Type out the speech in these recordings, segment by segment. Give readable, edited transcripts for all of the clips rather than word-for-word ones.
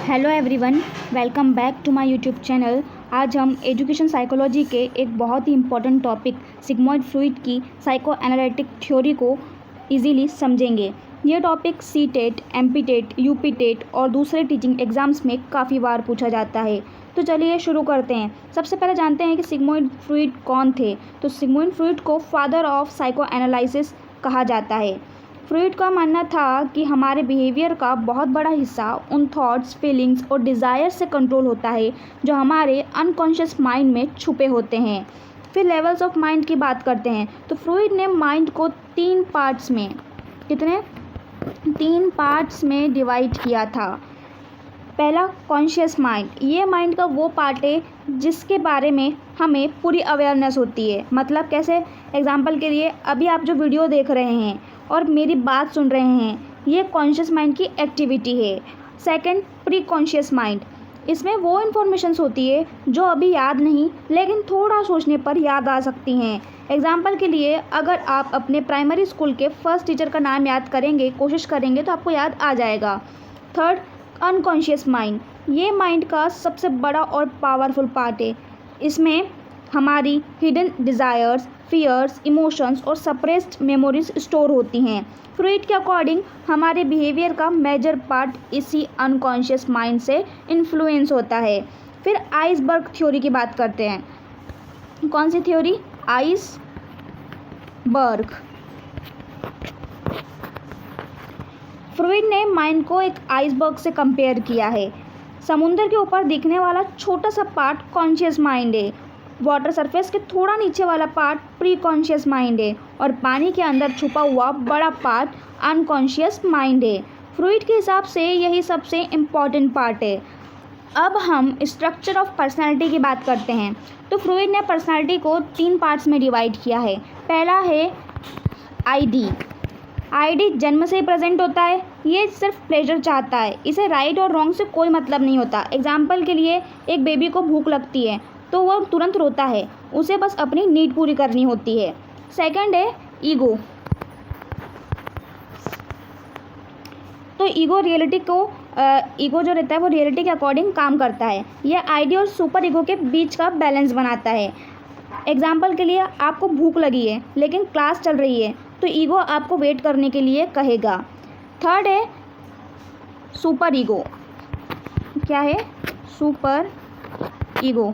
Hello everyone, welcome back to my YouTube channel. आज हम education psychology के एक बहुत ही इम्पोर्टेंट टॉपिक सिग्मॉइड फ्लूइड की साइको एनालिटिक थ्योरी को इजीली समझेंगे। ये topic C TET, MP TET, UP TET और दूसरे टीचिंग एग्जाम्स में काफ़ी बार पूछा जाता है। तो चलिए शुरू करते हैं। सबसे पहले जानते हैं कि सिग्मॉइड फ्लूइड कौन थे। तो सिग्मॉइड फ्लूइड को फादर ऑफ साइको एनालिसिस कहा जाता है। फ्रूइड का मानना था कि हमारे बिहेवियर का बहुत बड़ा हिस्सा उन थॉट्स, फीलिंग्स और डिज़ायर से कंट्रोल होता है जो हमारे अनकॉन्शियस माइंड में छुपे होते हैं। फिर लेवल्स ऑफ माइंड की बात करते हैं। तो फ्रूइड ने माइंड को तीन पार्ट्स में डिवाइड किया था। पहला, कॉन्शियस माइंड। ये माइंड का वो पार्ट है जिसके बारे में हमें पूरी अवेयरनेस होती है। मतलब कैसे? एग्जाम्पल के लिए अभी आप जो वीडियो देख रहे हैं और मेरी बात सुन रहे हैं, ये कॉन्शियस माइंड की एक्टिविटी है। Second, pre conscious mind. इसमें वो इन्फॉर्मेशंस होती है जो अभी याद नहीं, लेकिन थोड़ा सोचने पर याद आ सकती हैं। एग्जाम्पल के लिए अगर आप अपने प्राइमरी स्कूल के फर्स्ट टीचर का नाम याद करेंगे, कोशिश करेंगे तो आपको याद आ जाएगा। Third, unconscious mind. ये माइंड का सबसे बड़ा और पावरफुल पार्ट है। इसमें हमारी हिडन डिज़ायर्स, फियर्स, इमोशंस और सप्रेस्ड मेमोरीज स्टोर होती हैं। फ्रूइड के अकॉर्डिंग हमारे बिहेवियर का मेजर पार्ट इसी अनकॉन्शियस माइंड से इन्फ्लुएंस होता है। फिर आइसबर्ग थ्योरी की बात करते हैं। कौन सी थ्योरी? आइसबर्ग। फ्रूइड ने माइंड को एक आइसबर्ग से कंपेयर किया है। समुद्र के ऊपर दिखने वाला छोटा सा पार्ट कॉन्शियस माइंड है, वाटर सरफेस के थोड़ा नीचे वाला पार्ट प्री कॉन्शियस माइंड है और पानी के अंदर छुपा हुआ बड़ा पार्ट अनकॉन्शियस माइंड है। फ्रूइड के हिसाब से यही सबसे इम्पॉर्टेंट पार्ट है। अब हम स्ट्रक्चर ऑफ पर्सनालिटी की बात करते हैं। तो फ्रूइड ने पर्सनालिटी को तीन पार्ट्स में डिवाइड किया है। पहला है आईडी। आईडी जन्म से ही प्रेजेंट होता है। ये सिर्फ प्लेजर चाहता है, इसे राइट और रॉन्ग से कोई मतलब नहीं होता। एग्जाम्पल के लिए एक बेबी को भूख लगती है तो वह तुरंत रोता है, उसे बस अपनी नीड पूरी करनी होती है। सेकंड है ईगो। तो ईगो जो रहता है वो रियलिटी के अकॉर्डिंग काम करता है। यह आईडी और सुपर ईगो के बीच का बैलेंस बनाता है। एग्जाम्पल के लिए आपको भूख लगी है लेकिन क्लास चल रही है तो ईगो आपको वेट करने के लिए कहेगा। थर्ड है सुपर ईगो। क्या है? Super ego.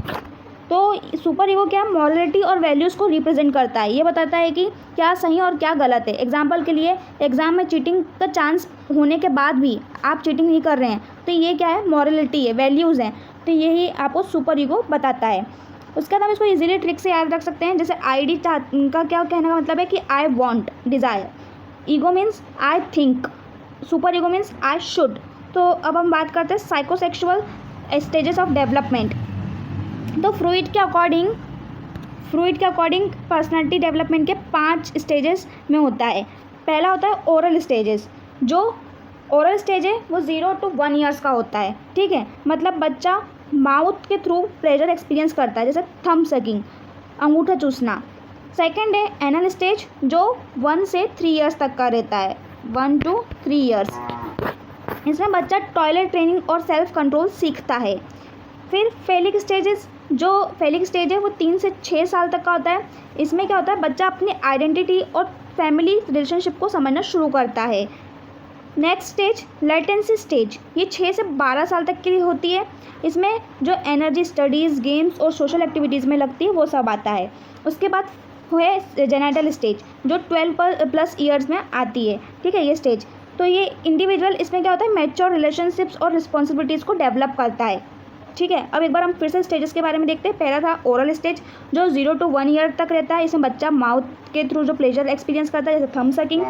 तो सुपर ईगो क्या? मॉरलिटी और वैल्यूज़ को रिप्रेजेंट करता है। ये बताता है कि क्या सही और क्या गलत है। एग्जाम्पल के लिए एग्ज़ाम में चीटिंग का चांस होने के बाद भी आप चीटिंग नहीं कर रहे हैं तो ये क्या है? मॉरलिटी है, वैल्यूज़ हैं। तो यही आपको सुपर ईगो बताता है। उसके बाद हम इसको इजीली ट्रिक से याद रख सकते हैं। जैसे आईडी का क्या कहने का मतलब है कि I want, desire. Ego means I think, super ego means I should. तो अब हम बात करते हैं साइकोसेक्सुअल स्टेजेस ऑफ डेवलपमेंट। तो फ्रूइड के अकॉर्डिंग पर्सनालिटी डेवलपमेंट के 5 स्टेजेस में होता है। पहला होता है ओरल स्टेजेस। जो ओरल स्टेज है वो 0 to 1 ईयर्स का होता है। ठीक है, मतलब बच्चा माउथ के थ्रू प्लेजर एक्सपीरियंस करता है, जैसे थंब सकिंग, अंगूठा चूसना। सेकंड है एनल स्टेज जो 1 से 3 ईयर्स तक का रहता है, 1 to 3 ईयर्स। इसमें बच्चा टॉयलेट ट्रेनिंग और सेल्फ कंट्रोल सीखता है। फिर फेलिक स्टेज है वो 3 से 6 साल तक का होता है। इसमें क्या होता है? बच्चा अपनी आइडेंटिटी और फैमिली रिलेशनशिप को समझना शुरू करता है। नेक्स्ट स्टेज लेटेंसी स्टेज, ये 6 से 12 साल तक की होती है। इसमें जो एनर्जी स्टडीज़, गेम्स और सोशल एक्टिविटीज़ में लगती है वो सब आता है। उसके बाद है जेनिटल स्टेज जो 12+ ईयर्स में आती है। ठीक है, ये स्टेज। तो ये इंडिविजुअल इसमें क्या होता है? मैच्योर रिलेशनशिप्स और रिस्पॉन्सिबिलिटीज़ को डेवलप करता है। ठीक है, अब एक बार हम फिर से स्टेजेस के बारे में देखते हैं। पहला था ओरल स्टेज जो 0 to 1 ईयर तक रहता है। इसमें बच्चा माउथ के थ्रू जो प्लेजर एक्सपीरियंस करता है, जैसे थंब सकिंग।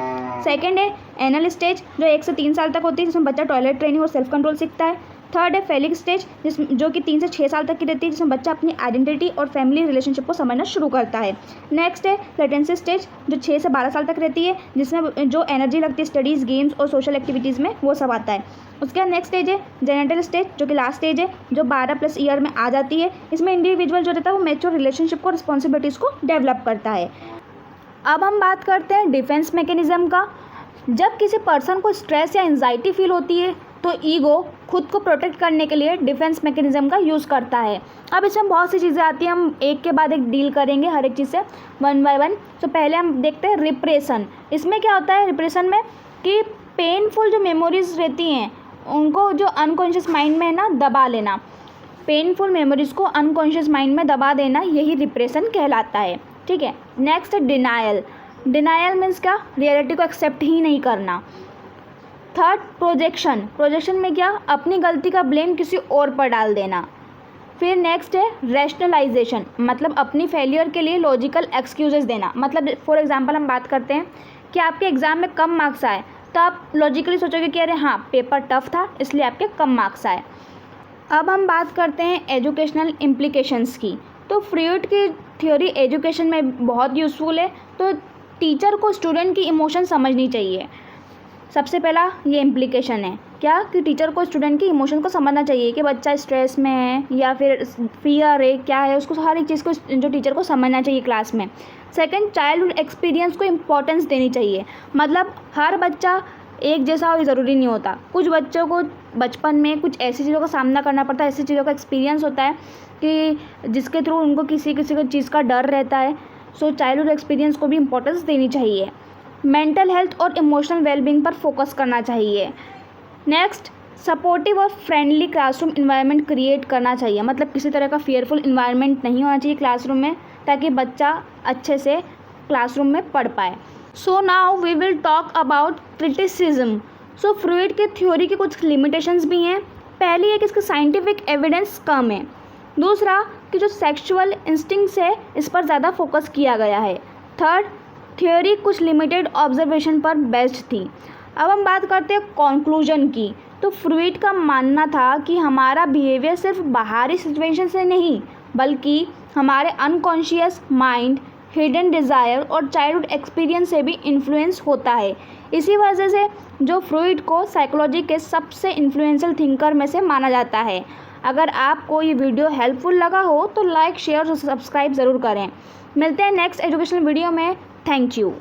सेकंड है एनल स्टेज जो 1 से 3 साल तक होती है, जिसमें बच्चा टॉयलेट ट्रेनिंग और सेल्फ कंट्रोल सीखता है। थर्ड है फेलिक स्टेज जो कि 3 से 6 साल तक की रहती है, जिसमें बच्चा अपनी आइडेंटिटी और फैमिली रिलेशनशिप को समझना शुरू करता है। नेक्स्ट है लेटेंसी स्टेज जो 6 से 12 साल तक रहती है, जिसमें जो एनर्जी लगती है स्टडीज़, गेम्स और सोशल एक्टिविटीज़ में, वो सब आता है। उसके बाद नेक्स्ट स्टेज है जेनिटल स्टेज जो कि लास्ट स्टेज है, जो 12+ ईयर में आ जाती है। इसमें इंडिविजुअल जो रहता है वो मैच्योर रिलेशनशिप को, रिस्पॉन्सिबिलिटीज़ को डेवलप करता है। अब हम बात करते हैं डिफेंस मैकेनिज़्म का। जब किसी पर्सन को स्ट्रेस या एंजाइटी फील होती है तो ईगो खुद को प्रोटेक्ट करने के लिए डिफेंस मैकेनिज्म का यूज़ करता है। अब इसमें बहुत सी चीज़ें आती हैं, हम एक के बाद एक डील करेंगे हर एक चीज़ से वन बाय वन। तो पहले हम देखते हैं रिप्रेशन। इसमें क्या होता है रिप्रेशन में कि पेनफुल जो मेमोरीज रहती हैं उनको जो अनकॉन्शियस माइंड में है ना दबा लेना, पेनफुल मेमोरीज़ को अनकॉन्शियस माइंड में दबा देना, यही रिप्रेशन कहलाता है। ठीक है, नेक्स्ट डिनायल। डिनायल मीन्स क्या, रियलिटी को एक्सेप्ट ही नहीं करना। Third projection. प्रोजेक्शन में क्या, अपनी गलती का ब्लेम किसी और पर डाल देना। फिर नेक्स्ट है रैशनलाइजेशन, मतलब अपनी फेलियर के लिए लॉजिकल एक्सक्यूजेस देना। मतलब फॉर एग्जांपल हम बात करते हैं कि आपके एग्ज़ाम में कम मार्क्स आए तो आप लॉजिकली सोचोगे कि अरे हाँ पेपर टफ था इसलिए आपके कम मार्क्स आए। अब हम बात करते हैं एजुकेशनल इम्प्लीकेशंस की। तो फ्रॉइड की थ्योरी एजुकेशन में बहुत यूज़फुल है। तो टीचर को स्टूडेंट की इमोशन समझनी चाहिए। सबसे पहला ये इम्प्लीकेशन है क्या, कि टीचर को स्टूडेंट की इमोशन को समझना चाहिए कि बच्चा स्ट्रेस में है या फिर फियर है, क्या है, उसको हर एक चीज़ को जो टीचर को समझना चाहिए क्लास में। सेकंड, चाइल्डहुड एक्सपीरियंस को इम्पोर्टेंस देनी चाहिए। मतलब हर बच्चा एक जैसा हो ज़रूरी नहीं होता, कुछ बच्चों को बचपन में कुछ ऐसी चीज़ों का सामना करना पड़ता है, ऐसी चीज़ों का एक्सपीरियंस होता है कि जिसके थ्रू उनको किसी किसी चीज़ का डर रहता है। सो चाइल्डहुड एक्सपीरियंस को भी इम्पोर्टेंस देनी चाहिए। मेंटल हेल्थ और इमोशनल वेलबींग पर फोकस करना चाहिए। नेक्स्ट, सपोर्टिव और फ्रेंडली क्लासरूम इन्वायरमेंट क्रिएट करना चाहिए। मतलब किसी तरह का फियरफुल इन्वायरमेंट नहीं होना चाहिए क्लासरूम में, ताकि बच्चा अच्छे से क्लासरूम में पढ़ पाए। So now we will talk about criticism. So Freud की थ्योरी की कुछ लिमिटेशंस भी हैं। पहली है कि इसका साइंटिफिक एविडेंस कम है। दूसरा कि जो सेक्सुअल इंस्टिंक्ट्स है इस पर ज़्यादा फोकस किया गया है। थर्ड, थ्योरी कुछ लिमिटेड ऑब्जर्वेशन पर बेस्ड थी। अब हम बात करते हैं कॉन्क्लूजन की। तो फ्रॉइड का मानना था कि हमारा बिहेवियर सिर्फ बाहरी सिचुएशन से नहीं बल्कि हमारे अनकॉन्शियस माइंड, हिडन डिज़ायर और चाइल्डहुड एक्सपीरियंस से भी इन्फ्लुएंस होता है। इसी वजह से जो फ्रॉइड को साइकोलॉजी के सबसे इन्फ्लुएंशियल थिंकर में से माना जाता है। अगर आपको ये वीडियो हेल्पफुल लगा हो तो लाइक, शेयर और सब्सक्राइब ज़रूर करें। मिलते हैं नेक्स्ट एजुकेशनल वीडियो में। Thank you.